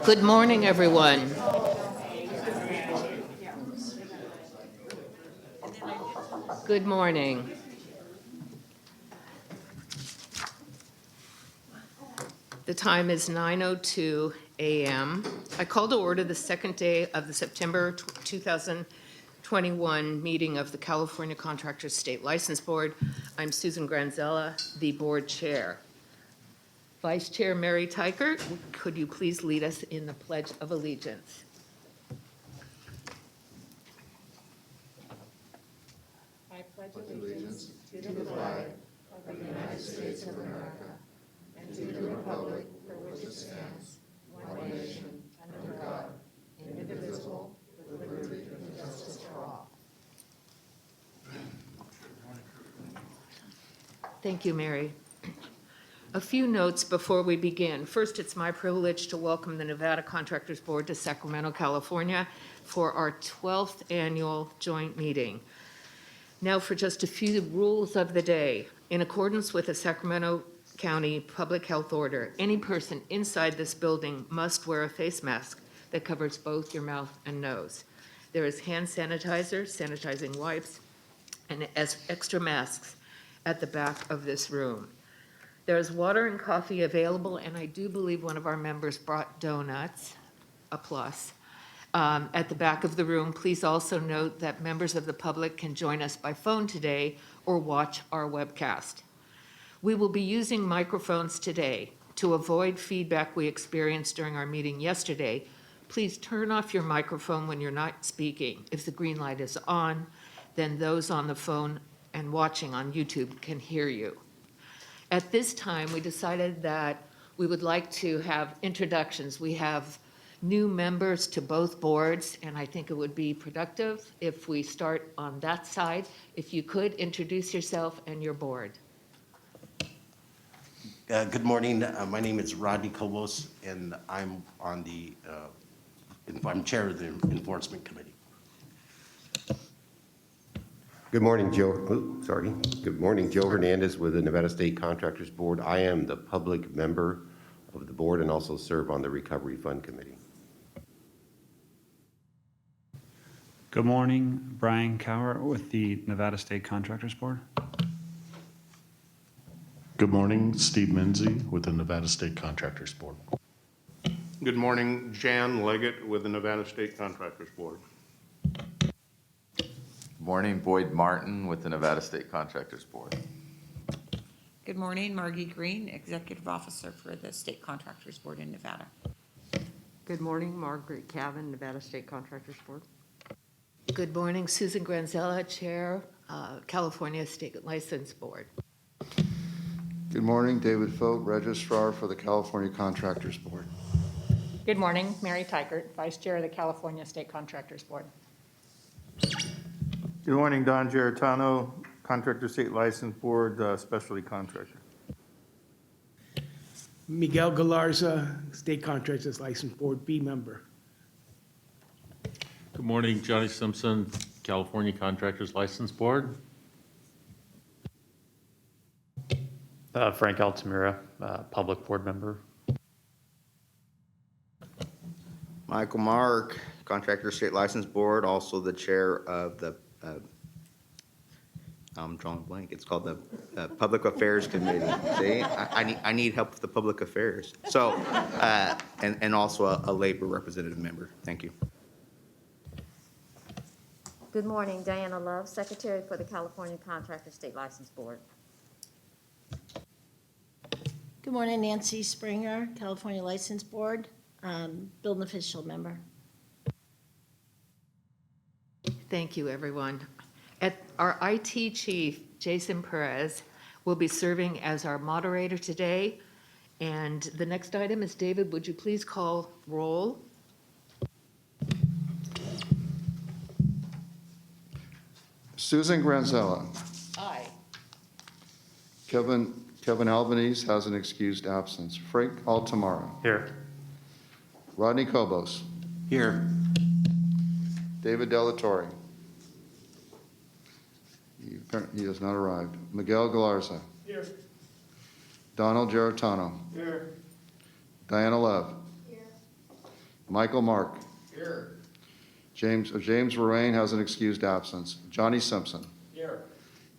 Good morning, everyone. Good morning. The time is 9:02 a.m. I call to order the second day of the September 2021 meeting of the California Contractors State License Board. I'm Susan Granzella, the board chair. Vice Chair Mary Teichert, could you please lead us in the Pledge of Allegiance? I pledge allegiance to the flag of the United States of America and to the republic for which it stands, one nation, under God, indivisible, with liberty and justice for all. Thank you, Mary. A few notes before we begin. First, it's my privilege to welcome the Nevada Contractors Board to Sacramento, California for our 12th annual joint meeting. Now for just a few rules of the day. In accordance with the Sacramento County Public Health Order, any person inside this building must wear a face mask that covers both your mouth and nose. There is hand sanitizer, sanitizing wipes, and extra masks at the back of this room. There's water and coffee available, and I do believe one of our members brought donuts, a plus, at the back of the room. Please also note that members of the public can join us by phone today or watch our webcast. We will be using microphones today. To avoid feedback we experienced during our meeting yesterday, please turn off your microphone when you're not speaking. If the green light is on, then those on the phone and watching on YouTube can hear you. At this time, we decided that we would like to have introductions. We have new members to both boards, and I think it would be productive if we start on that side. If you could introduce yourself and your board. Good morning. My name is Rodney Kobos, and I'm on I'm chair of the Enforcement Committee. Good morning, Good morning, Joe Hernandez with the Nevada State Contractors Board. I am the public member of the board and also serve on the Recovery Fund Committee. Good morning, Brian Cower with the Nevada State Contractors Board. Good morning, Steve Menzie with the Nevada State Contractors Board. Good morning, Jan Leggett with the Nevada State Contractors Board. Good morning, Boyd Martin with the Nevada State Contractors Board. Good morning, Margie Green, Executive Officer for the State Contractors Board in Nevada. Good morning, Margaret Cavan, Nevada State Contractors Board. Good morning, Susan Granzella, Chair, California State License Board. Good morning, David Fote, Registrar for the California Contractors Board. Good morning, Mary Teichert, Vice Chair of the California State Contractors Board. Good morning, Don Geritano, Contractor State License Board, Specialty Contractor. Miguel Galarza, State Contractors License Board, B member. Good morning, Johnny Simpson, California Contractors License Board. Frank Altamira, public board member. Michael Mark, Contractor State License Board, also the chair of the I'm drawing a blank. It's called the Public Affairs Committee. See, I need help with the public affairs. So, and also a labor representative member. Thank you. Good morning, Diana Love, Secretary for the California Contractor State License Board. Good morning, Nancy Springer, California License Board, building official member. Thank you, everyone. Our IT chief, Jason Perez, will be serving as our moderator today. And the next item is, David, would you please call roll? Susan Granzella. Aye. Kevin Albanese has an excused absence. Frank Altamara. Here. Rodney Kobos. Here. David Delatorre. He has not arrived. Miguel Galarza. Here. Donald Geritano. Here. Diana Love. Here. Michael Mark. Here. James Roraine has an excused absence. Johnny Simpson. Here.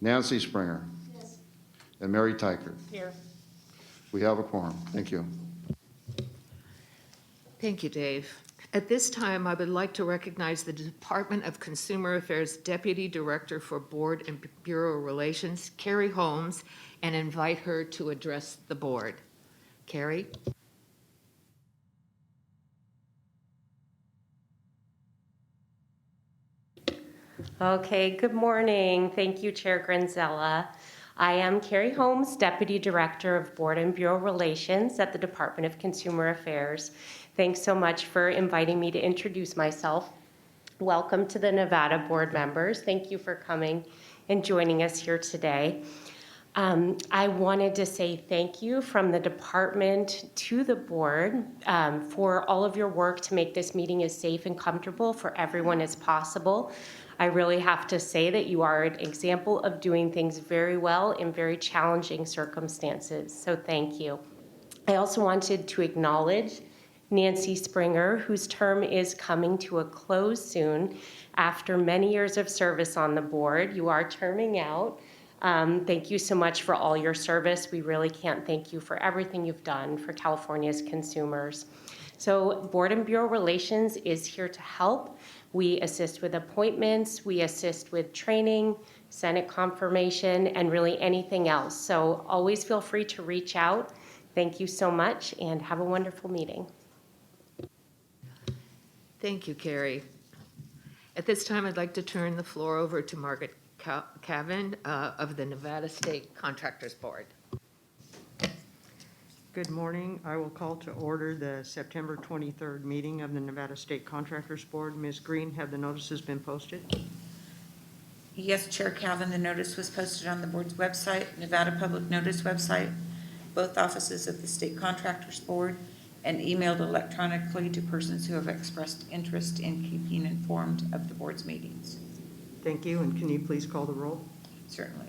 Nancy Springer. Yes. And Mary Tykert. Here. We have a quorum. Thank you. Thank you, Dave. At this time, I would like to recognize the Department of Consumer Affairs Deputy Director for Board and Bureau Relations, Carrie Holmes, and invite her to address the board. Carrie? Okay, good morning. Thank you, Chair Granzella. I am Carrie Holmes, Deputy Director of Board and Bureau Relations at the Department of Consumer Affairs. Thanks so much for inviting me to introduce myself. Welcome to the Nevada board members. Thank you for coming and joining us here today. I wanted to say thank you from the department to the board for all of your work to make this meeting as safe and comfortable for everyone as possible. I really have to say that you are an example of doing things very well in very challenging circumstances, so thank you. I also wanted to acknowledge Nancy Springer, whose term is coming to a close soon after many years of service on the board. You are terming out. Thank you so much for all your service. We really can't thank you for everything you've done for California's consumers. So Board and Bureau Relations is here to help. We assist with appointments, we assist with training, Senate confirmation, and really anything else. So always feel free to reach out. Thank you so much and have a wonderful meeting. Thank you, Carrie. At this time, I'd like to turn the floor over to Margaret Cavan of the Nevada State Contractors Board. Good morning. I will call to order the September 23rd meeting of the Nevada State Contractors Board. Ms. Green, have the notices been posted? Yes, Chair Calvin, the notice was posted on the board's website, Nevada Public Notice website, both offices of the State Contractors Board, and emailed electronically to persons who have expressed interest in keeping informed of the board's meetings. Thank you, and can you please call the roll? Certainly.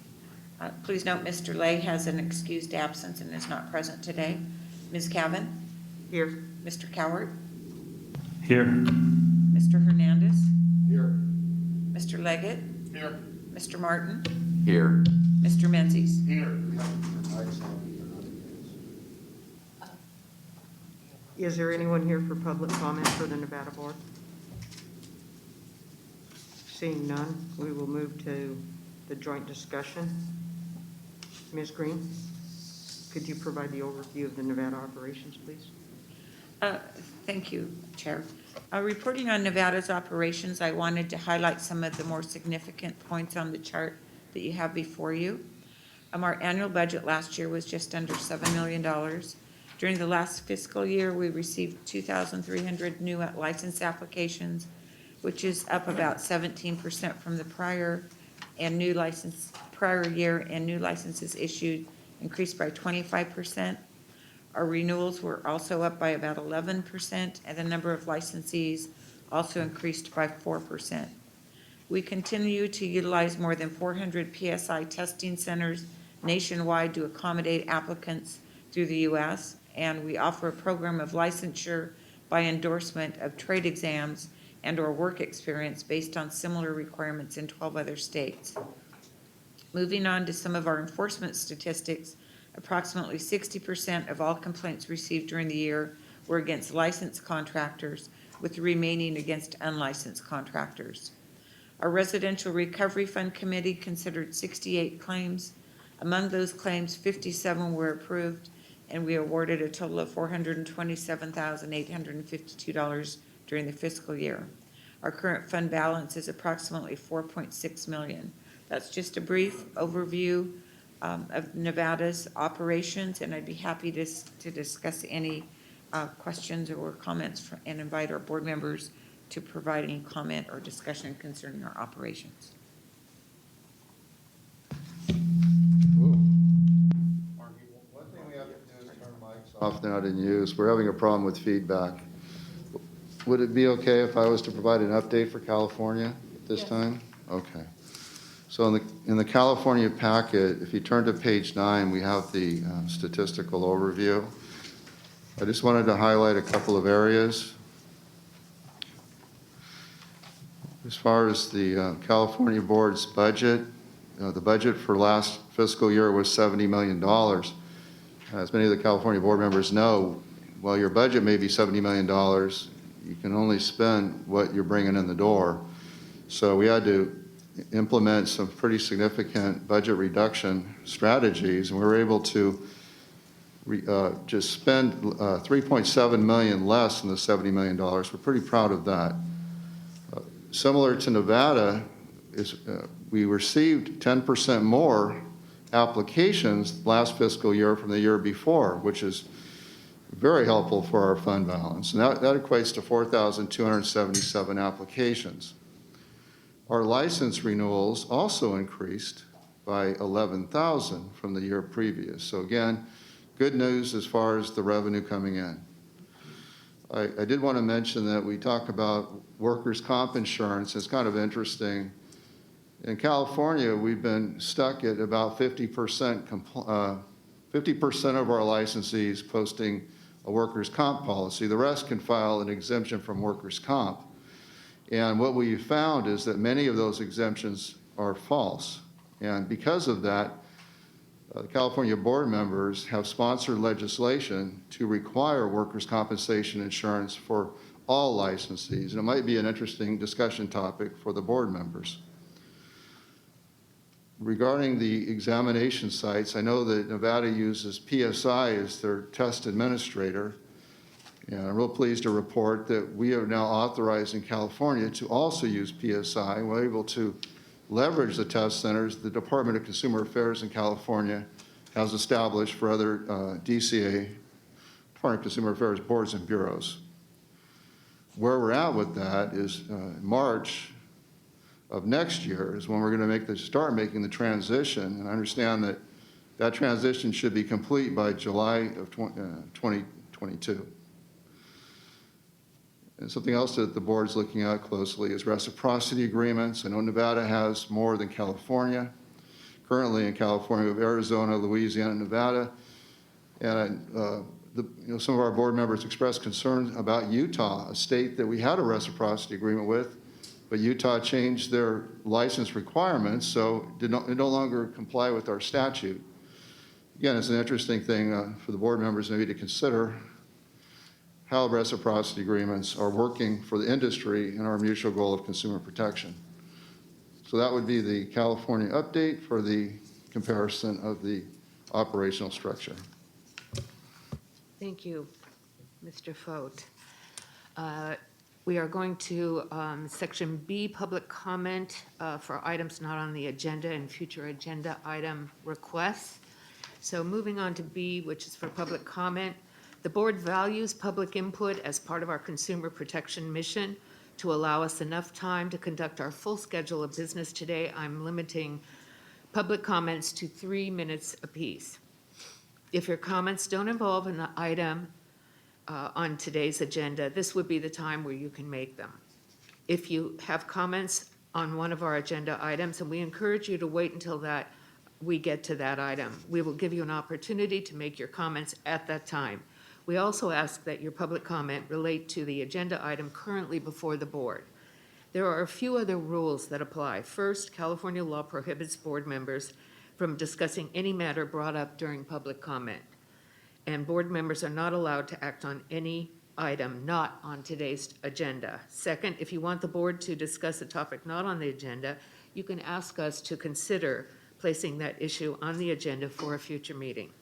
Please note Mr. Lay has an excused absence and is not present today. Ms. Cavan? Here. Mr. Cowart? Here. Mr. Hernandez? Here. Mr. Leggett? Here. Mr. Martin? Here. Mr. Menzies? Here. Is there anyone here for public comment for the Nevada Board? Seeing none, we will move to the joint discussion. Ms. Green, could you provide the overview of the Nevada operations, please? Thank you, Chair. Reporting on Nevada's operations, I wanted to highlight some of the more significant points on the chart that you have before you. Our annual budget last year was just under $7 million. During the last fiscal year, we received 2,300 new license applications, which is up about 17% from the prior year, and new licenses issued increased by 25%. Our renewals were also up by about 11%, and the number of licensees also increased by 4%. We continue to utilize more than 400 PSI testing centers nationwide to accommodate applicants through the U.S., and we offer a program of licensure by endorsement of trade exams and/or work experience based on similar requirements in 12 other states. Moving on to some of our enforcement statistics, approximately 60% of all complaints received during the year were against licensed contractors, with the remaining against unlicensed contractors. Our Residential Recovery Fund Committee considered 68 claims. Among those claims, 57 were approved, and we awarded a total of $427,852 during the fiscal year. Our current fund balance is approximately $4.6 million. That's just a brief overview of Nevada's operations, and I'd be happy to discuss any questions or comments and invite our board members to provide any comment or discussion concerning our operations. One thing we have to do is turn the mics off now and use. We're having a problem with feedback. Would it be okay if I was to provide an update for California at this time? Okay. So in the California packet, if you turn to page 9, we have the statistical overview. I just wanted to highlight a couple of areas. As far as the California Board's budget, the budget for last fiscal year was $70 million. As many of the California Board members know, while your budget may be $70 million, you can only spend what you're bringing in the door. So we had to implement some pretty significant budget reduction strategies, and we were able to just spend $3.7 million less than the $70 million. We're pretty proud of that. Similar to Nevada, we received 10% more applications last fiscal year from the year before, which is very helpful for our fund balance. And that equates to 4,277 applications. Our license renewals also increased by 11,000 from the year previous. So again, good news as far as the revenue coming in. I did want to mention that we talk about workers' comp insurance. It's kind of interesting. In California, we've been stuck at about 50% of our licensees posting a workers' comp policy. The rest can file an exemption from workers' comp. And what we found is that many of those exemptions are false. And because of that, the California board members have sponsored legislation to require workers' compensation insurance for all licensees. And it might be an interesting discussion topic for the board members. Regarding the examination sites, I know that Nevada uses PSI as their test administrator. And I'm real pleased to report that we are now authorized in California to also use PSI. We're able to leverage the test centers the Department of Consumer Affairs in California has established for other DCA, Department of Consumer Affairs boards and bureaus. Where we're at with that is March of next year is when we're going to start making the transition. And I understand that that transition should be complete by July of 2022. And something else that the board's looking at closely is reciprocity agreements. I know Nevada has more than California. Currently in California, we have Arizona, Louisiana, and Nevada. And some of our board members expressed concern about Utah, a state that we had a reciprocity agreement with, but Utah changed their license requirements, so it no longer comply with our statute. Again, it's an interesting thing for the board members maybe to consider how reciprocity agreements are working for the industry and our mutual goal of consumer protection. So that would be the California update for the comparison of the operational structure. Thank you, Mr. Fote. We are going to Section B, public comment for items not on the agenda and future agenda item requests. So moving on to B, which is for public comment. The board values public input as part of our consumer protection mission. To allow us enough time to conduct our full schedule of business today, I'm limiting public comments to 3 minutes apiece. If your comments don't involve an item on today's agenda, this would be the time where you can make them. If you have comments on one of our agenda items, and we encourage you to wait until we get to that item, we will give you an opportunity to make your comments at that time. We also ask that your public comment relate to the agenda item currently before the board. There are a few other rules that apply. First, California law prohibits board members from discussing any matter brought up during public comment. And board members are not allowed to act on any item not on today's agenda. Second, if you want the board to discuss a topic not on the agenda, you can ask us to consider placing that issue on the agenda for a future meeting.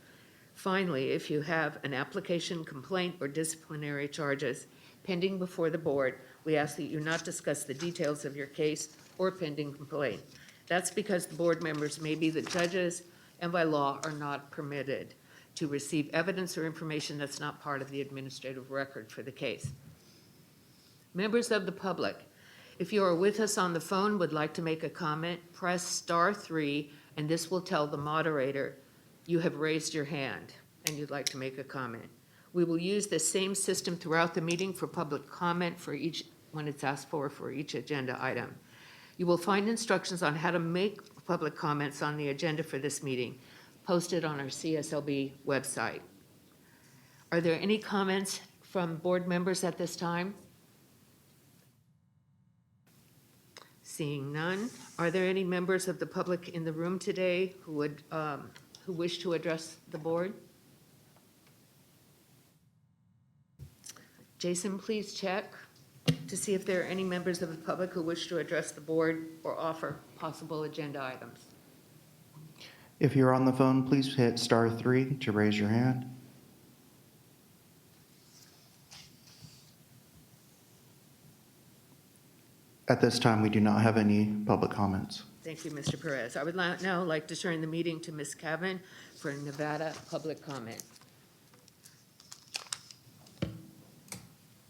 Finally, if you have an application, complaint, or disciplinary charges pending before the board, we ask that you not discuss the details of your case or pending complaint. That's because the board members may be the judges and by law are not permitted to receive evidence or information that's not part of the administrative record for the case. Members of the public, if you are with us on the phone, would like to make a comment, press *3, and this will tell the moderator you have raised your hand and you'd like to make a comment. We will use the same system throughout the meeting for public comment when it's asked for each agenda item. You will find instructions on how to make public comments on the agenda for this meeting posted on our CSLB website. Are there any comments from board members at this time? Seeing none, are there any members of the public in the room today who wish to address the board? Jason, please check to see if there are any members of the public who wish to address the board or offer possible agenda items. If you're on the phone, please hit *3 to raise your hand. At this time, we do not have any public comments. Thank you, Mr. Perez. I would now like to turn the meeting to Ms. Cavan for Nevada public comment.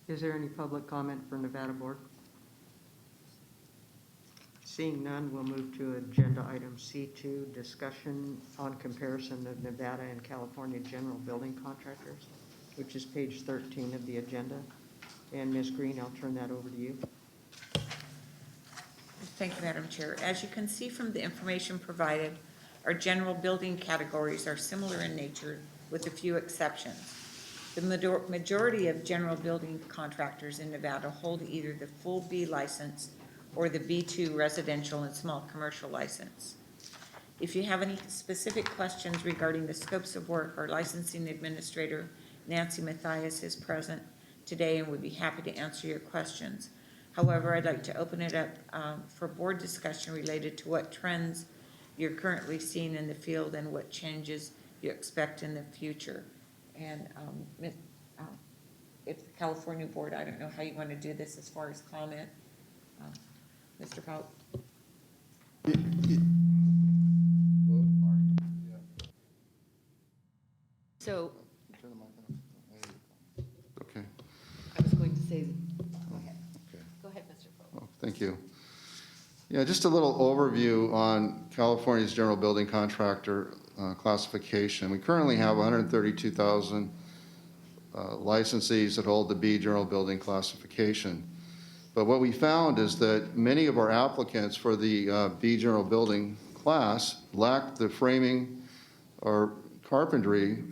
Is there any public comment for Nevada Board? Seeing none, we'll move to agenda item C2, discussion on comparison of Nevada and California general building contractors, which is page 13 of the agenda. And Ms. Green, I'll turn that over to you. Thank you, Madam Chair. As you can see from the information provided, our general building categories are similar in nature with a few exceptions. The majority of general building contractors in Nevada hold either the full B license or the B2 residential and small commercial license. If you have any specific questions regarding the scopes of work, our licensing administrator, Nancy Mathias, is present today and would be happy to answer your questions. However, I'd like to open it up for board discussion related to what trends you're currently seeing in the field and what changes you expect in the future. And if the California board, I don't know how you want to do this as far as comment. Mr. Pope? So Okay. I was going to say, go ahead. Okay. Go ahead, Mr. Pope. Oh, thank you. Yeah, just a little overview on California's general building contractor classification. We currently have 132,000 licensees that hold the B general building classification. But what we found is that many of our applicants for the B general building class lack the framing or carpentry,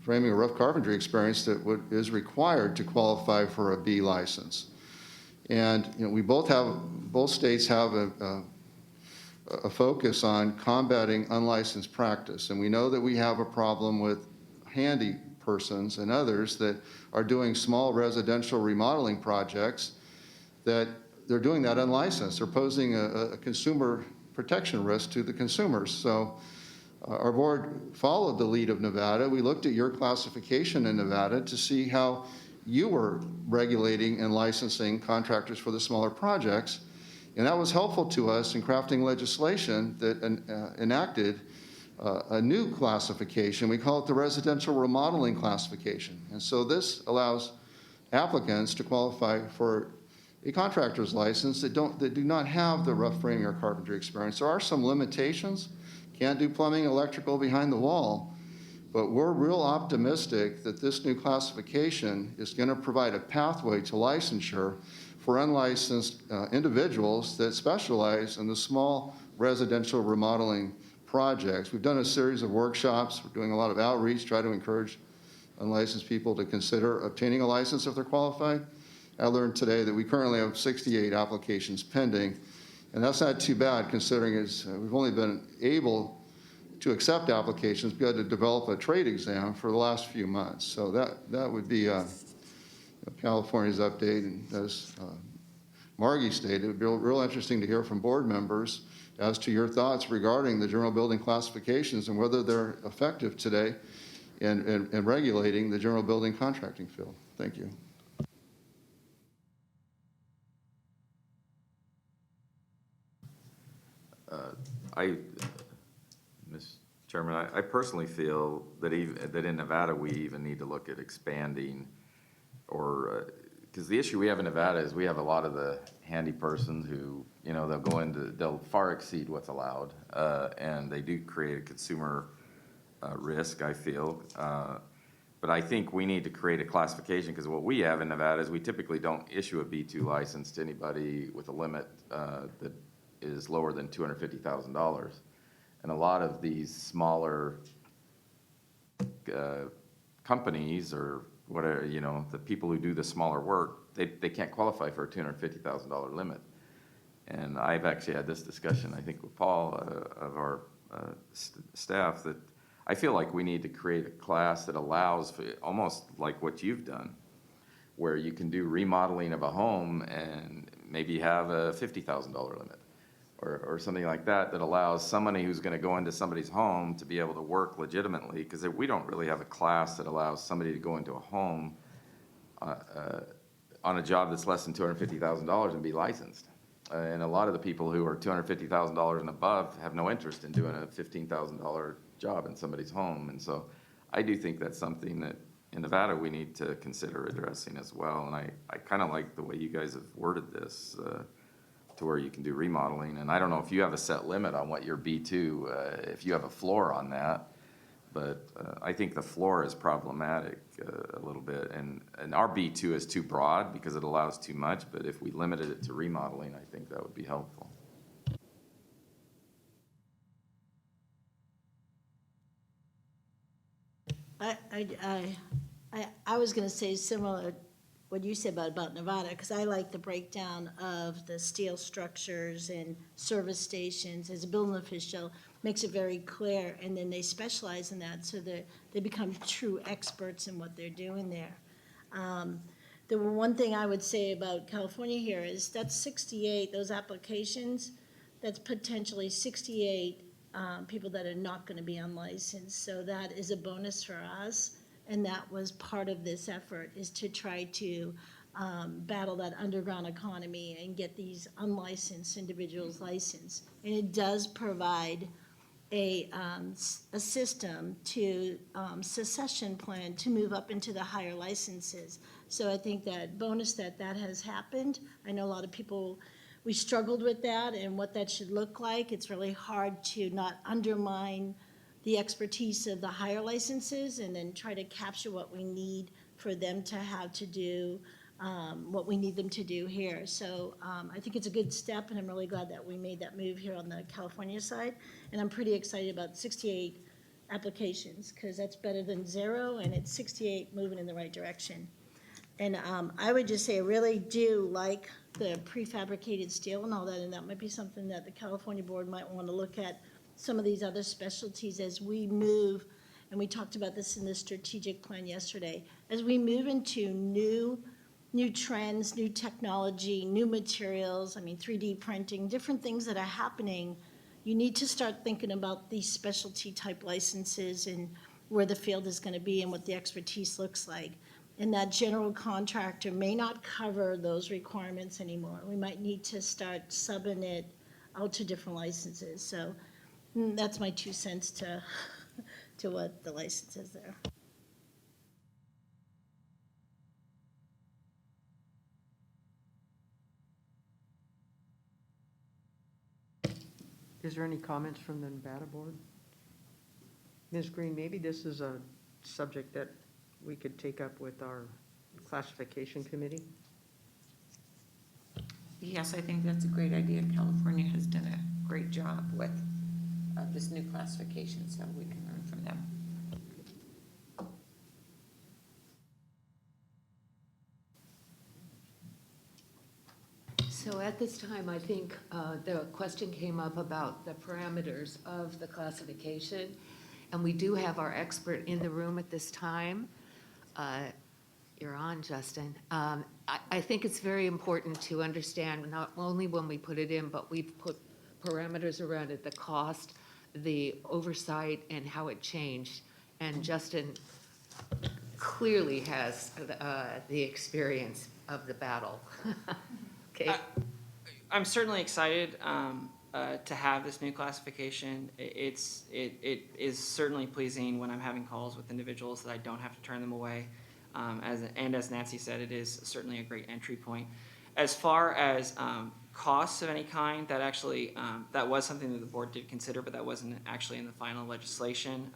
framing or rough carpentry experience that is required to qualify for a B license. And we both states have a focus on combating unlicensed practice. And we know that we have a problem with handy persons and others that are doing small residential remodeling projects that they're doing that unlicensed. They're posing a consumer protection risk to the consumers. So our board followed the lead of Nevada. We looked at your classification in Nevada to see how you were regulating and licensing contractors for the smaller projects. And that was helpful to us in crafting legislation that enacted a new classification. We call it the residential remodeling classification. And so this allows applicants to qualify for a contractor's license that do not have the rough framing or carpentry experience. There are some limitations. Can't do plumbing, electrical behind the wall. But we're real optimistic that this new classification is going to provide a pathway to licensure for unlicensed individuals that specialize in the small residential remodeling projects. We've done a series of workshops. We're doing a lot of outreach, try to encourage unlicensed people to consider obtaining a license if they're qualified. I learned today that we currently have 68 applications pending, and that's not too bad considering we've only been able to accept applications. We had to develop a trade exam for the last few months. So that would be California's update. And as Margie stated, it would be real interesting to hear from board members as to your thoughts regarding the general building classifications and whether they're effective today in regulating the general building contracting field. Thank you. Mr. Chairman, I personally feel that in Nevada, we even need to look at expanding or, because the issue we have in Nevada is we have a lot of the handy persons who, they'll far exceed what's allowed, and they do create a consumer risk, I feel. But I think we need to create a classification because what we have in Nevada is we typically don't issue a B2 license to anybody with a limit that is lower than $250,000. And a lot of these smaller companies or whatever, the people who do the smaller work, they can't qualify for a $250,000 limit. And I've actually had this discussion, I think, with Paul of our staff, that I feel like we need to create a class that allows for almost like what you've done, where you can do remodeling of a home and maybe have a $50,000 limit or something like that, that allows somebody who's going to go into somebody's home to be able to work legitimately, because we don't really have a class that allows somebody to go into a home on a job that's less than $250,000 and be licensed. And a lot of the people who are $250,000 and above have no interest in doing a $15,000 job in somebody's home. And so I do think that's something that in Nevada we need to consider addressing as well. And I kind of like the way you guys have worded this to where you can do remodeling. And I don't know if you have a set limit on what your B2, if you have a floor on that. But I think the floor is problematic a little bit. And our B2 is too broad because it allows too much. But if we limited it to remodeling, I think that would be helpful. I was going to say similar what you said about Nevada, because I like the breakdown of the steel structures and service stations. As a building official, makes it very clear, and then they specialize in that, so that they become true experts in what they're doing there. The one thing I would say about California here is that's 68, those applications, that's potentially 68 people that are not going to be unlicensed. So that is a bonus for us, and that was part of this effort, is to try to battle that underground economy and get these unlicensed individuals licensed. And it does provide a system to succession plan to move up into the higher licenses. So I think that bonus that has happened. I know a lot of people, we struggled with that and what that should look like. It's really hard to not undermine the expertise of the higher licenses and then try to capture what we need for them to have to do what we need them to do here. So I think it's a good step, and I'm really glad that we made that move here on the California side. And I'm pretty excited about 68 applications, because that's better than 0, and it's 68 moving in the right direction. And I would just say I really do like the prefabricated steel and all that, and that might be something that the California board might want to look at, some of these other specialties as we move, and we talked about this in the strategic plan yesterday, as we move into new trends, new technology, new materials, 3D printing, different things that are happening, you need to start thinking about these specialty type licenses and where the field is going to be and what the expertise looks like. And that general contractor may not cover those requirements anymore. We might need to start subbing it out to different licenses. So that's my 2 cents to what the license is there. Is there any comments from the Nevada board? Ms. Green, maybe this is a subject that we could take up with our classification committee? Yes, I think that's a great idea. California has done a great job with this new classification, so we can learn from them. So at this time, I think the question came up about the parameters of the classification, and we do have our expert in the room at this time. You're on, Justin. I think it's very important to understand, not only when we put it in, but we've put parameters around it, the cost, the oversight, and how it changed. And Justin clearly has the experience of the battle. Okay. I'm certainly excited to have this new classification. It is certainly pleasing when I'm having calls with individuals that I don't have to turn them away. As Nancy said, it is certainly a great entry point. As far as costs of any kind, that actually that was something that the board did consider, but that wasn't actually in the final legislation.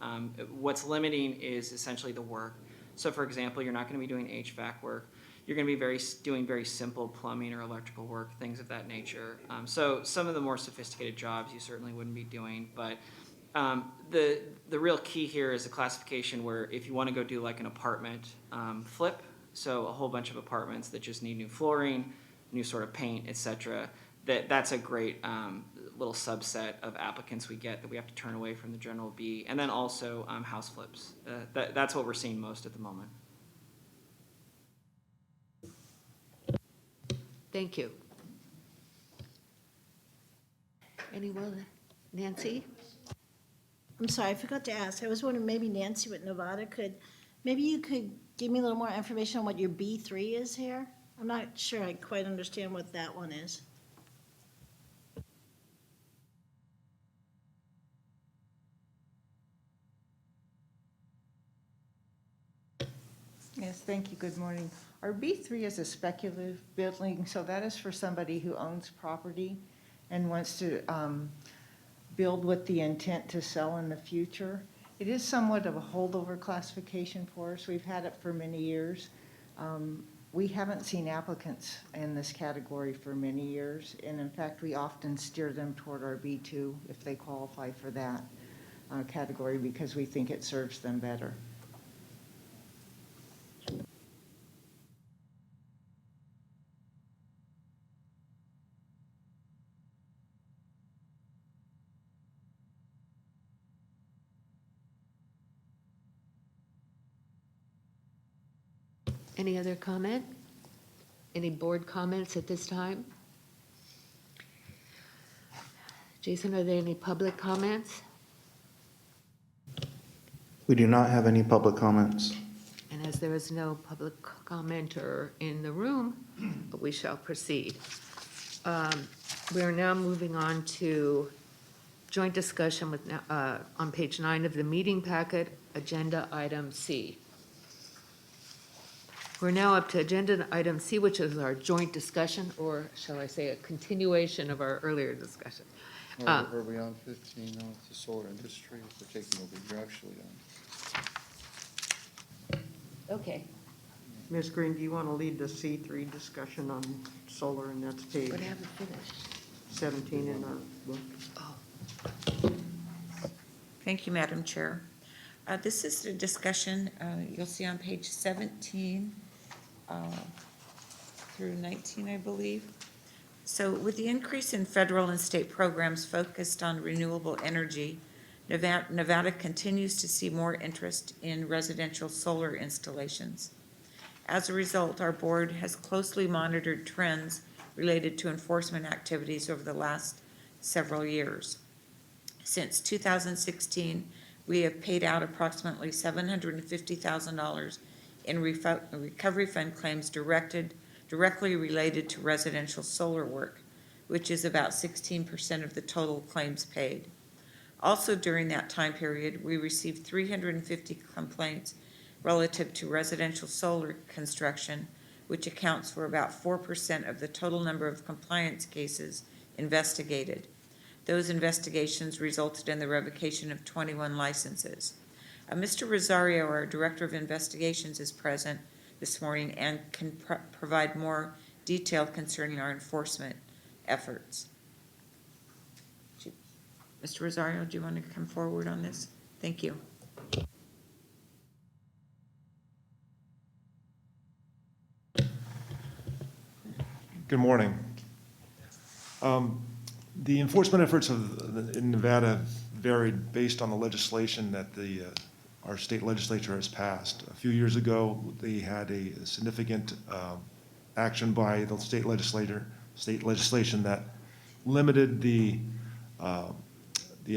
What's limiting is essentially the work. So, for example, you're not going to be doing HVAC work. You're going to be doing very simple plumbing or electrical work, things of that nature. So some of the more sophisticated jobs you certainly wouldn't be doing, but the real key here is a classification where if you want to go do like an apartment flip, so a whole bunch of apartments that just need new flooring, new sort of paint, etc., that's a great little subset of applicants we get that we have to turn away from the general B. And then also house flips. That's what we're seeing most at the moment. Thank you. Anyone? Nancy? I'm sorry, I forgot to ask. I was wondering, maybe Nancy with Nevada maybe you could give me a little more information on what your B3 is here? I'm not sure I quite understand what that one is. Yes, thank you. Good morning. Our B3 is a speculative building, so that is for somebody who owns property and wants to build with the intent to sell in the future. It is somewhat of a holdover classification for us. We've had it for many years. We haven't seen applicants in this category for many years, and in fact, we often steer them toward our B2 if they qualify for that category because we think it serves them better. Any other comment? Any board comments at this time? Jason, are there any public comments? We do not have any public comments. And as there is no public commenter in the room, we shall proceed. We are now moving on to joint discussion with, on page 9 of the meeting packet, agenda item C. We're now up to agenda item C, which is our joint discussion, or shall I say a continuation of our earlier discussion. Are we on 15 now? It's the solar industry. We're taking over. You're actually on. Okay. Ms. Green, do you want to lead the C3 discussion on solar, and that's page But I haven't finished. 17 in our book? Oh. Thank you, Madam Chair. This is the discussion, you'll see on page 17 through 19, I believe. So with the increase in federal and state programs focused on renewable energy, Nevada continues to see more interest in residential solar installations. As a result, our board has closely monitored trends related to enforcement activities over the last several years. Since 2016, we have paid out approximately $750,000 in recovery fund claims directly related to residential solar work, which is about 16% of the total claims paid. Also during that time period, we received 350 complaints relative to residential solar construction, which accounts for about 4% of the total number of compliance cases investigated. Those investigations resulted in the revocation of 21 licenses. Mr. Rosario, our Director of Investigations, is present this morning and can provide more detail concerning our enforcement efforts. Mr. Rosario, do you want to come forward on this? Thank you. Good morning. The enforcement efforts in Nevada varied based on the legislation that our state legislature has passed. A few years ago, they had a significant action by the state legislation that limited the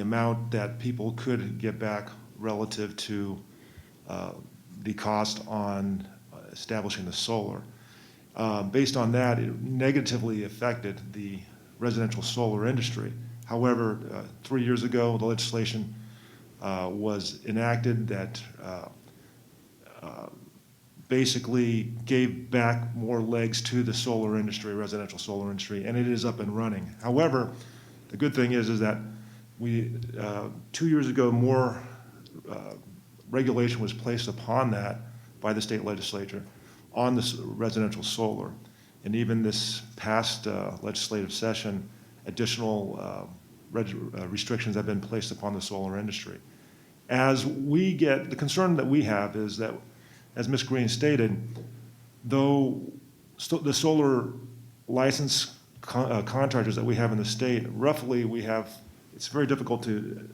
amount that people could get back relative to the cost on establishing the solar. Based on that, it negatively affected the residential solar industry. However, 3 years ago, the legislation was enacted that basically gave back more legs to the solar industry, residential solar industry, and it is up and running. However, the good thing is that we 2 years ago, more regulation was placed upon that by the state legislature on this residential solar. And even this past legislative session, additional restrictions have been placed upon the solar industry. As we get, the concern that we have is that, as Ms. Green stated, though the solar license contractors that we have in the state, roughly we have, it's very difficult to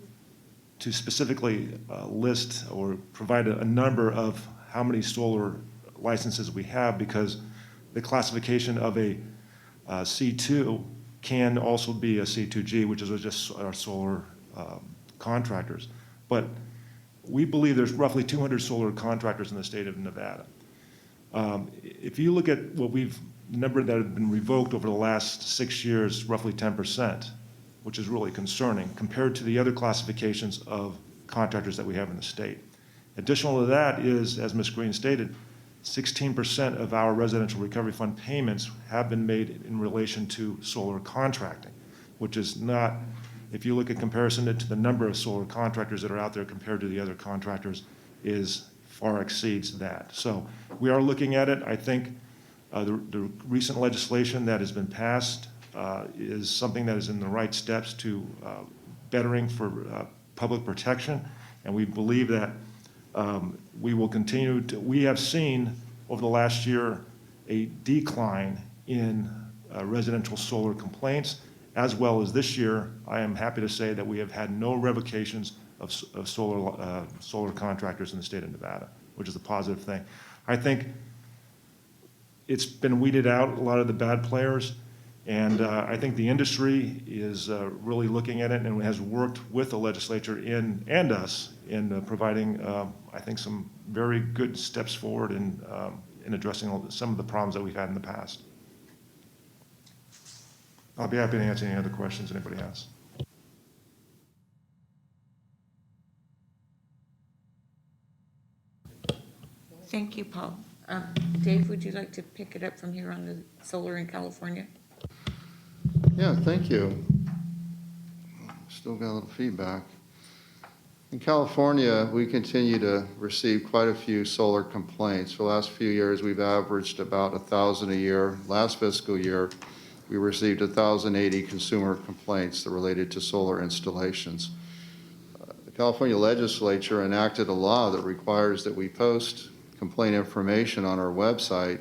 specifically list or provide a number of how many solar licenses we have, because the classification of a C2 can also be a C2G, which is just our solar contractors. But we believe there's roughly 200 solar contractors in the state of Nevada. If you look at what the number that have been revoked over the last 6 years, roughly 10%, which is really concerning compared to the other classifications of contractors that we have in the state. Additional to that is, as Ms. Green stated, 16% of our residential recovery fund payments have been made in relation to solar contracting, which is not, if you look at comparison to the number of solar contractors that are out there compared to the other contractors, is far exceeds that. So we are looking at it. I think the recent legislation that has been passed is something that is in the right steps to bettering for public protection, and we believe that we will continue to, we have seen over the last year a decline in residential solar complaints, as well as this year, I am happy to say that we have had no revocations of solar contractors in the state of Nevada, which is a positive thing. I think it's been weeded out, a lot of the bad players, and I think the industry is really looking at it and has worked with the legislature and us in providing, I think, some very good steps forward in addressing some of the problems that we've had in the past. I'll be happy to answer any other questions anybody has. Thank you, Paul. Dave, would you like to pick it up from here on the solar in California? Yeah, thank you. Still got a little feedback. In California, we continue to receive quite a few solar complaints. For the last few years, we've averaged about 1,000 a year. Last fiscal year, we received 1,080 consumer complaints that related to solar installations. The California legislature enacted a law that requires that we post complaint information on our website.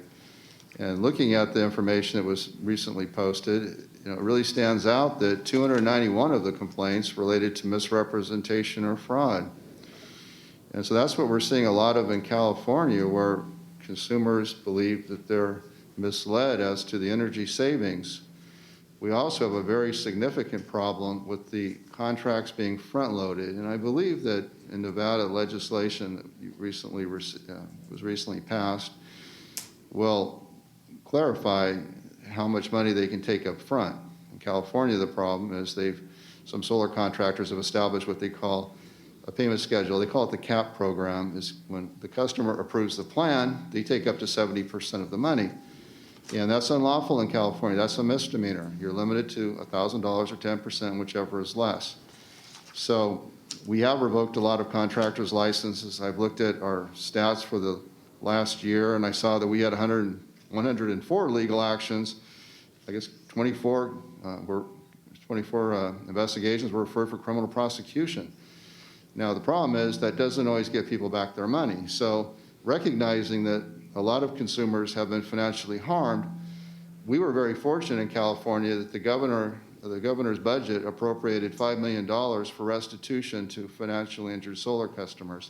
And looking at the information that was recently posted, it really stands out that 291 of the complaints related to misrepresentation or fraud. And so that's what we're seeing a lot of in California, where consumers believe that they're misled as to the energy savings. We also have a very significant problem with the contracts being front-loaded. And I believe that in Nevada legislation that recently was recently passed will clarify how much money they can take up front. In California, the problem is some solar contractors have established what they call a payment schedule. They call it the CAP program. Is when the customer approves the plan, they take up to 70% of the money. And that's unlawful in California. That's a misdemeanor. You're limited to $1,000 or 10%, whichever is less. So we have revoked a lot of contractors' licenses. I've looked at our stats for the last year, and I saw that we had 104 legal actions. I guess 24 investigations were referred for criminal prosecution. Now, the problem is that doesn't always get people back their money. So recognizing that a lot of consumers have been financially harmed, we were very fortunate in California that the governor's budget appropriated $5 million for restitution to financially injured solar customers.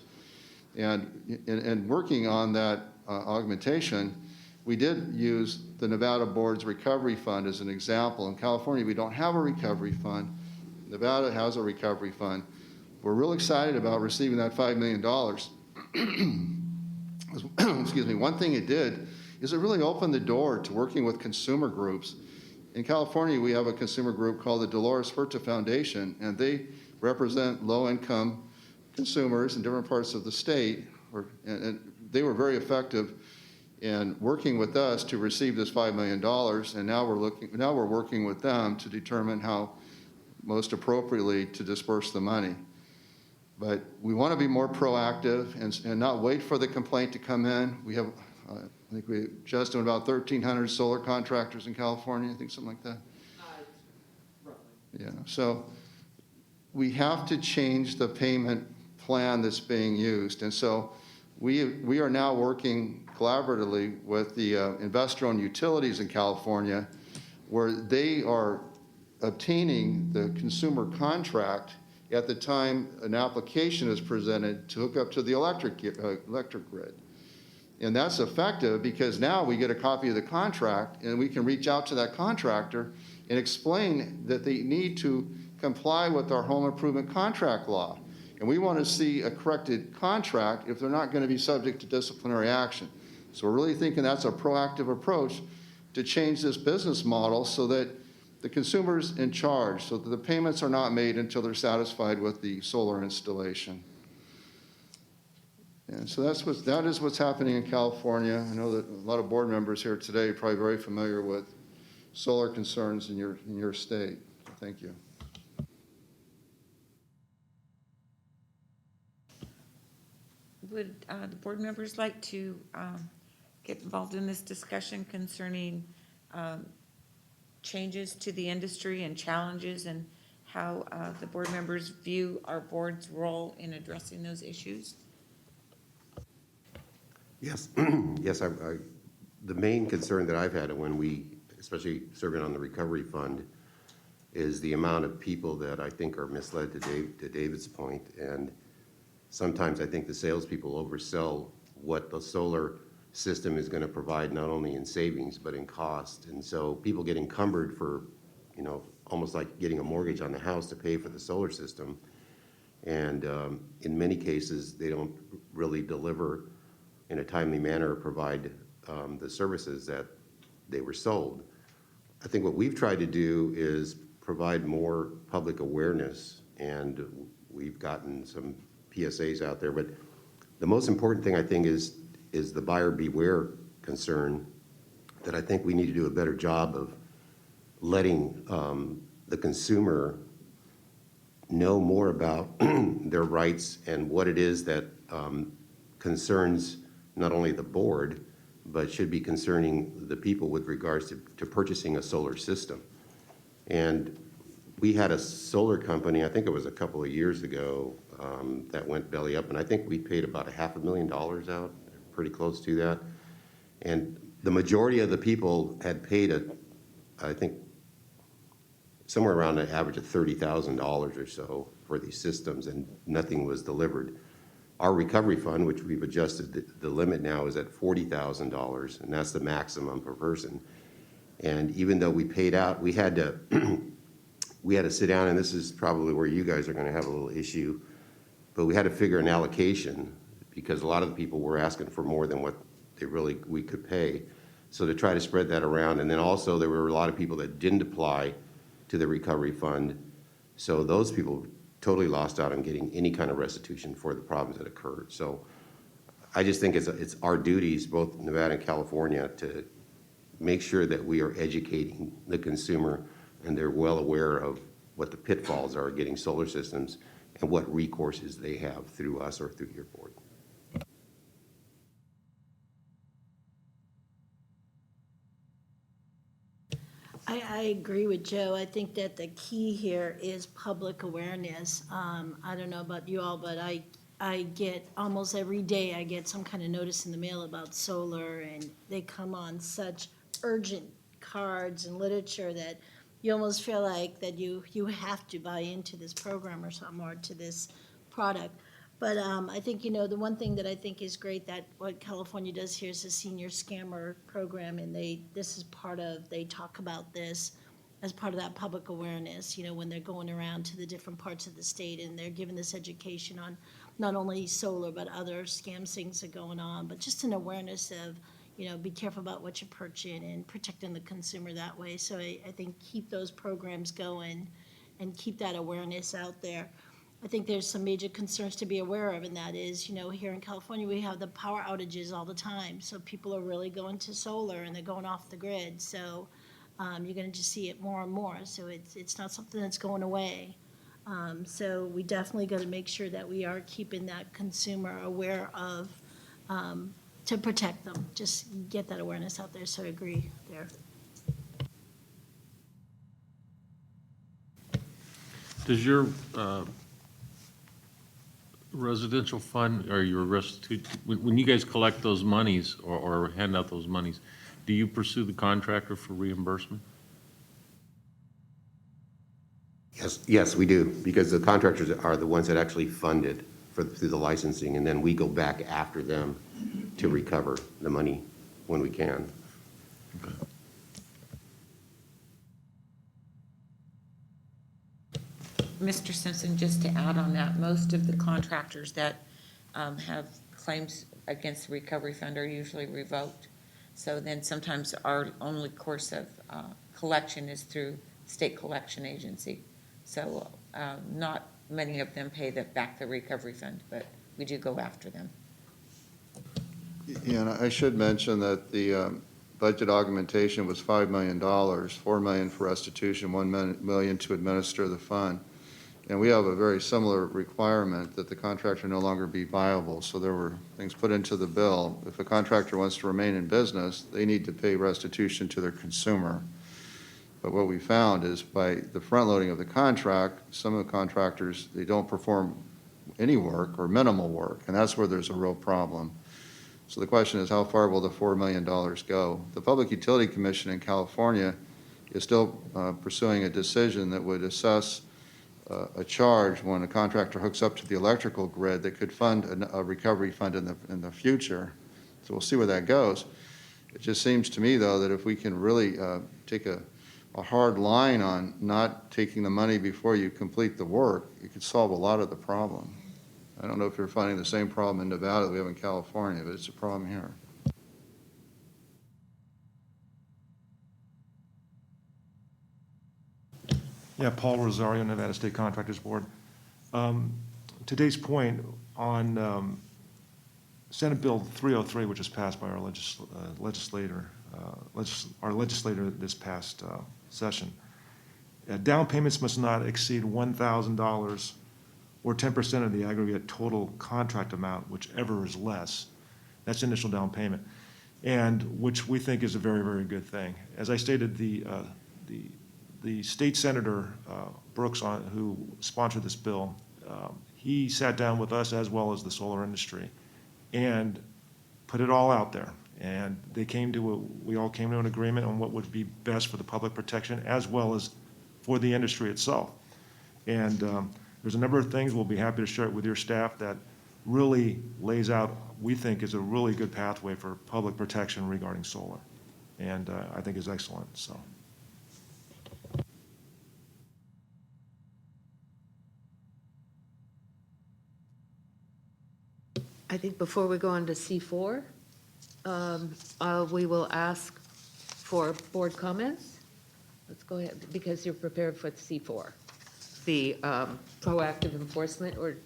And in working on that augmentation, we did use the Nevada Board's recovery fund as an example. In California, we don't have a recovery fund. Nevada has a recovery fund. We're real excited about receiving that $5 million. Excuse me. One thing it did is it really opened the door to working with consumer groups. In California, we have a consumer group called the Dolores Huerta Foundation, and they represent low-income consumers in different parts of the state, and they were very effective in working with us to receive this $5 million, and now we're working with them to determine how most appropriately to disperse the money. But we want to be more proactive and not wait for the complaint to come in. We have, I think we just done about 1,300 solar contractors in California, I think something like that. Roughly. Yeah, so we have to change the payment plan that's being used. And so we are now working collaboratively with the investor-owned utilities in California where they are obtaining the consumer contract at the time an application is presented to hook up to the electric grid. And that's effective because now we get a copy of the contract and we can reach out to that contractor and explain that they need to comply with our home improvement contract law. And we want to see a corrected contract if they're not going to be subject to disciplinary action. So we're really thinking that's a proactive approach to change this business model so that the consumer's in charge, so that the payments are not made until they're satisfied with the solar installation. And so that is what's happening in California. I know that a lot of board members here today are probably very familiar with solar concerns in your state. Thank you. Would the board members like to get involved in this discussion concerning changes to the industry and challenges, and how the board members view our board's role in addressing those issues? Yes, yes. The main concern that I've had when we, especially serving on the recovery fund, is the amount of people that I think are misled, to David's point. And sometimes I think the salespeople oversell what the solar system is going to provide, not only in savings, but in cost. And so people get encumbered for, almost like getting a mortgage on the house to pay for the solar system. And in many cases, they don't really deliver in a timely manner or provide the services that they were sold. I think what we've tried to do is provide more public awareness, and we've gotten some PSAs out there. But the most important thing, I think, is the buyer beware concern, that I think we need to do a better job of letting the consumer know more about their rights and what it is that concerns not only the board, but should be concerning the people with regards to purchasing a solar system. And we had a solar company, I think it was a couple of years ago, that went belly up, and I think we paid about $500,000 out, pretty close to that. And the majority of the people had paid, I think, somewhere around an average of $30,000 or so for these systems, and nothing was delivered. Our recovery fund, which we've adjusted the limit now, is at $40,000, and that's the maximum per person. And even though we paid out, we had to sit down, and this is probably where you guys are going to have a little issue, but we had to figure an allocation because a lot of the people were asking for more than what we could pay. So to try to spread that around, and then also there were a lot of people that didn't apply to the recovery fund, so those people totally lost out on getting any kind of restitution for the problems that occurred. So I just think it's our duties, both Nevada and California, to make sure that we are educating the consumer and they're well aware of what the pitfalls are getting solar systems and what recourses they have through us or through your board. I agree with Joe. I think that the key here is public awareness. I don't know about you all, but I get almost every day, I get some kind of notice in the mail about solar, and they come on such urgent cards and literature that you almost feel like that you have to buy into this program or something, or to this product. But I think, the one thing that I think is great that what California does here is the senior scammer program, and they talk about this as part of that public awareness, when they're going around to the different parts of the state, and they're giving this education on not only solar, but other scam things that are going on, but just an awareness of, be careful about what you're purchasing and protecting the consumer that way. So I think keep those programs going and keep that awareness out there. I think there's some major concerns to be aware of, and that is, here in California, we have the power outages all the time. So people are really going to solar and they're going off the grid. So you're going to just see it more and more. So it's not something that's going away. So we definitely got to make sure that we are keeping that consumer aware of, to protect them. Just get that awareness out there. So I agree there. Does your residential fund or your restitute, when you guys collect those monies or hand out those monies, do you pursue the contractor for reimbursement? Yes, we do, because the contractors are the ones that actually fund it through the licensing, and then we go back after them to recover the money when we can. Mr. Simpson, just to add on that, most of the contractors that have claims against the recovery fund are usually revoked. So then sometimes our only course of collection is through state collection agency. So not many of them pay back the recovery fund, but we do go after them. Yeah, and I should mention that the budget augmentation was $5 million, $4 million for restitution, $1 million to administer the fund. And we have a very similar requirement that the contractor no longer be viable. So there were things put into the bill. If a contractor wants to remain in business, they need to pay restitution to their consumer. But what we found is by the front loading of the contract, some of the contractors, they don't perform any work or minimal work, and that's where there's a real problem. So the question is, how far will the $4 million go? The Public Utility Commission in California is still pursuing a decision that would assess a charge when a contractor hooks up to the electrical grid that could fund a recovery fund in the future. So we'll see where that goes. It just seems to me, though, that if we can really take a hard line on not taking the money before you complete the work, it could solve a lot of the problem. I don't know if you're finding the same problem in Nevada that we have in California, but it's a problem here. Yeah, Paul Rosario, Nevada State Contractors Board. Today's point on Senate Bill 303, which was passed by our legislator this past session. Down payments must not exceed $1,000 or 10% of the aggregate total contract amount, whichever is less. That's initial down payment, and which we think is a very, very good thing. As I stated, the state senator, Brooks, who sponsored this bill, he sat down with us as well as the solar industry and put it all out there. And we all came to an agreement on what would be best for the public protection as well as for the industry itself. And there's a number of things we'll be happy to share it with your staff that really lays out, we think, is a really good pathway for public protection regarding solar. And I think is excellent, so. I think before we go on to C4, we will ask for board comments. Let's go ahead, because you're prepared for C4, the proactive enforcement, or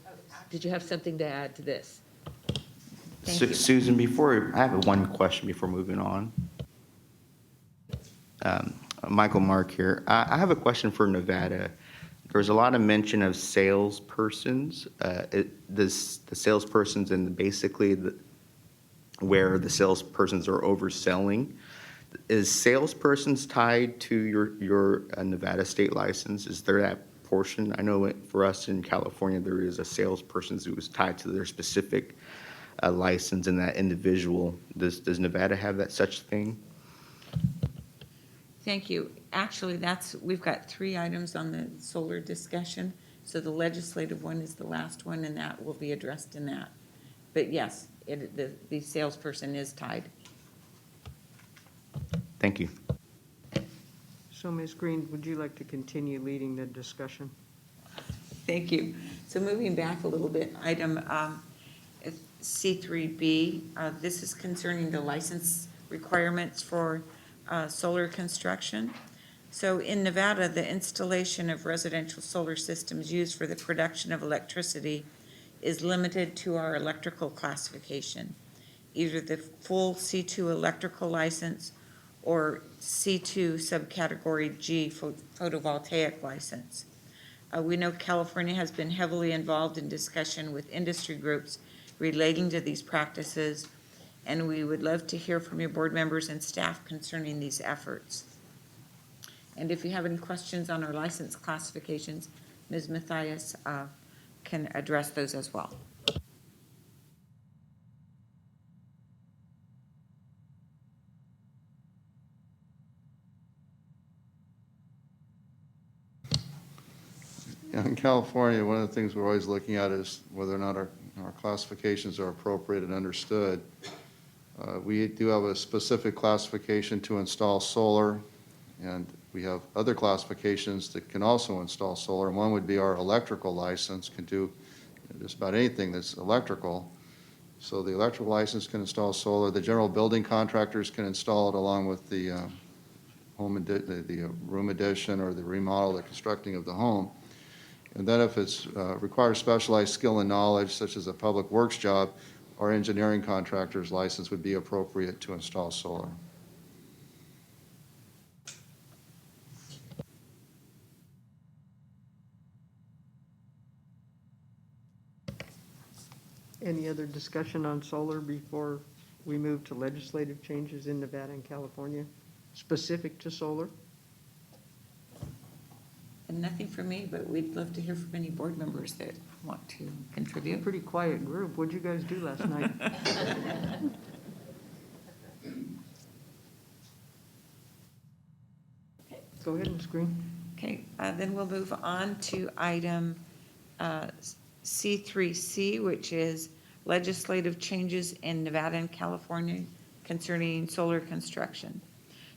did you have something to add to this? Thank you. Susan, I have one question before moving on. Michael Mark here. I have a question for Nevada. There's a lot of mention of salespersons. The salespersons and basically where the salespersons are overselling. Is salespersons tied to your Nevada state license? Is there that portion? I know for us in California, there is a salesperson who is tied to their specific license and that individual. Does Nevada have that such thing? Thank you. Actually, we've got 3 items on the solar discussion. So the legislative one is the last one, and that will be addressed in that. But yes, the salesperson is tied. Thank you. So, Ms. Green, would you like to continue leading the discussion? Thank you. So moving back a little bit, item C3B, this is concerning the license requirements for solar construction. So in Nevada, the installation of residential solar systems used for the production of electricity is limited to our electrical classification, either the full C2 electrical license or C2 subcategory G photovoltaic license. We know California has been heavily involved in discussion with industry groups relating to these practices, and we would love to hear from your board members and staff concerning these efforts. And if you have any questions on our license classifications, Ms. Mathias can address those as well. in California, one of the things we're always looking at is whether or not our classifications are appropriate and understood. We do have a specific classification to install solar, and we have other classifications that can also install solar. And one would be our electrical license, can do just about anything that's electrical. So the electrical license can install solar. The general building contractors can install it along with the the room addition or the remodel, the constructing of the home. And then if it's requires specialized skill and knowledge, such as a public works job, our engineering contractor's license would be appropriate to install solar. Any other discussion on solar before we move to legislative changes in Nevada and California, specific to solar? And nothing for me, but we'd love to hear from any board members that want to contribute. Pretty quiet group. What'd you guys do last night? Go ahead and screen. Okay, then we'll move on to item C3C, which is legislative changes in Nevada and California concerning solar construction.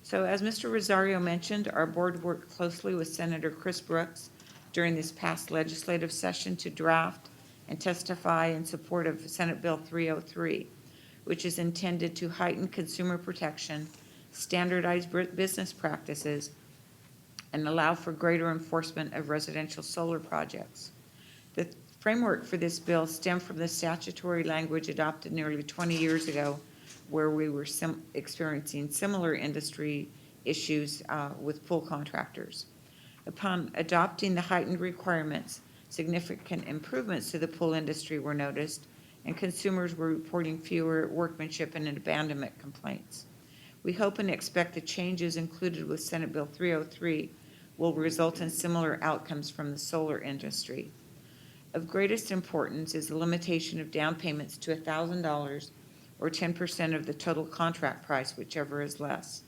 So as Mr. Rosario mentioned, our board worked closely with Senator Chris Brooks during this past legislative session to draft and testify in support of Senate Bill 303, which is intended to heighten consumer protection, standardize business practices, and allow for greater enforcement of residential solar projects. The framework for this bill stemmed from the statutory language adopted nearly 20 years ago, where we were experiencing similar industry issues with pool contractors. Upon adopting the heightened requirements, significant improvements to the pool industry were noticed, and consumers were reporting fewer workmanship and abandonment complaints. We hope and expect the changes included with Senate Bill 303 will result in similar outcomes from the solar industry. Of greatest importance is the limitation of down payments to $1,000 or 10% of the total contract price, whichever is less.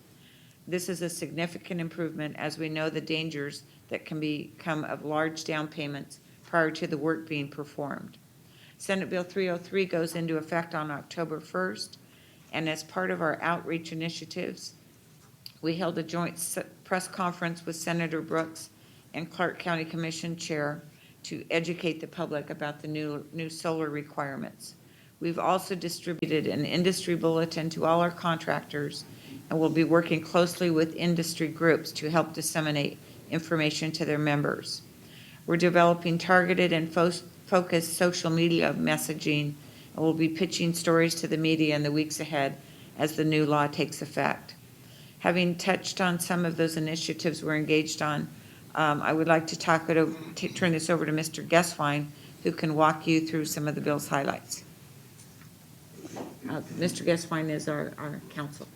This is a significant improvement, as we know the dangers that can become of large down payments prior to the work being performed. Senate Bill 303 goes into effect on October 1st, and as part of our outreach initiatives, we held a joint press conference with Senator Brooks and Clark County Commission Chair to educate the public about the new solar requirements. We've also distributed an industry bulletin to all our contractors, and we'll be working closely with industry groups to help disseminate information to their members. We're developing targeted and focused social media messaging, and we'll be pitching stories to the media in the weeks ahead as the new law takes effect. Having touched on some of those initiatives we're engaged on, I would like to turn this over to Mr. Gesswein, who can walk you through some of the bill's highlights. Mr. Gesswein is our counsel.